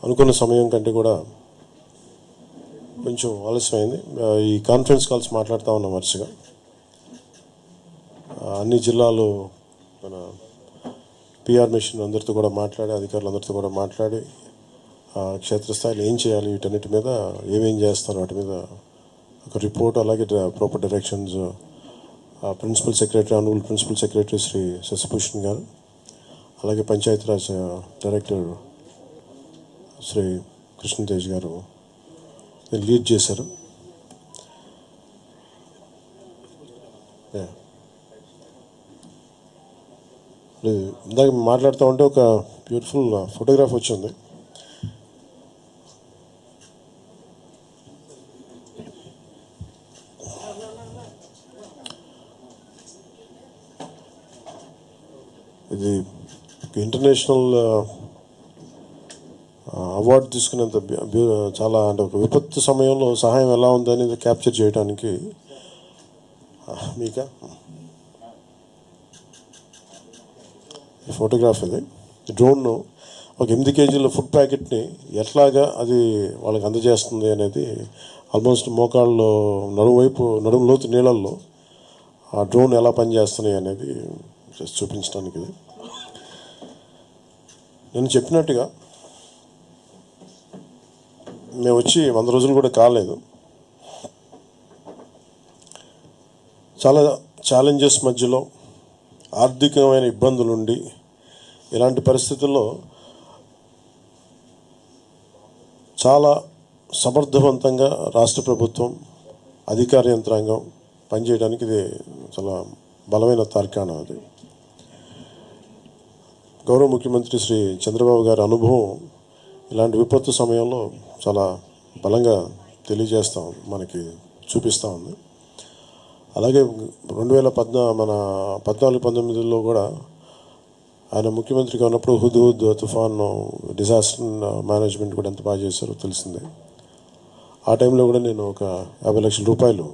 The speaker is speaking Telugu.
అనుకున్న సమయం కంటే కూడా కొంచెం ఆలస్యమైంది. ఈ కాన్ఫరెన్స్ కాల్స్ మాట్లాడుతూ ఉన్నాం వరుసగా. అన్ని జిల్లాలు మన పిఆర్ మిషన్ అందరితో కూడా మాట్లాడి, అధికారులందరితో కూడా మాట్లాడి క్షేత్రస్థాయిలో ఏం చేయాలి, వీటన్నిటి మీద ఏమేం చేస్తారు వాటి మీద ఒక రిపోర్ట్, అలాగే proper directions principal secretary, honourable principal secretary Shri Shashibhushan గారు, అలాగే పంచాయతీరాజ్ డైరెక్టర్ శ్రీ కృష్ణతేజ్ గారు లీడ్ చేశారు. ఇందాక మాట్లాడుతూ ఉంటే ఒక బ్యూటిఫుల్ ఫోటోగ్రాఫ్ వచ్చింది. ఇది ఇంటర్నేషనల్ అవార్డు తీసుకునేంత చాలా, అంటే ఒక విపత్తు సమయంలో సహాయం ఎలా ఉందనేది క్యాప్చర్ చేయడానికి మీక ఫోటోగ్రాఫ్. ఇది డ్రోన్ ఒక 8 కేజీల ఫుడ్ ప్యాకెట్ని ఎట్లాగా అది వాళ్ళకి అందజేస్తుంది అనేది, ఆల్మోస్ట్ మోకాళ్ళు నడుము లోతు నీళ్ళల్లో ఆ డ్రోన్ ఎలా పనిచేస్తున్నాయి అనేది జస్ట్ చూపించడానికి. ఇది నేను చెప్పినట్టుగా మేము వచ్చి 100 రోజులు కూడా కాలేదు. చాలా ఛాలెంజెస్ మధ్యలో, ఆర్థికమైన ఇబ్బందులుండి, ఇలాంటి పరిస్థితుల్లో చాలా సమర్థవంతంగా రాష్ట్ర ప్రభుత్వం, అధికార యంత్రాంగం పనిచేయడానికి ఇది చాలా బలమైన తార్కాణం. అది గౌరవ ముఖ్యమంత్రి శ్రీ చంద్రబాబు గారి అనుభవం ఇలాంటి విపత్తు సమయంలో చాలా బలంగా మనకి చూపిస్తూ ఉంది. అలాగే 2014-19లో కూడా ఆయన ముఖ్యమంత్రిగా ఉన్నప్పుడు హుద్హుద్ తుఫాన్ డిజాస్టర్ మేనేజ్మెంట్ కూడా ఎంత బాగా చేశారో తెలిసిందే. ఆ టైంలో కూడా నేను ఒక 50 లక్షల రూపాయలు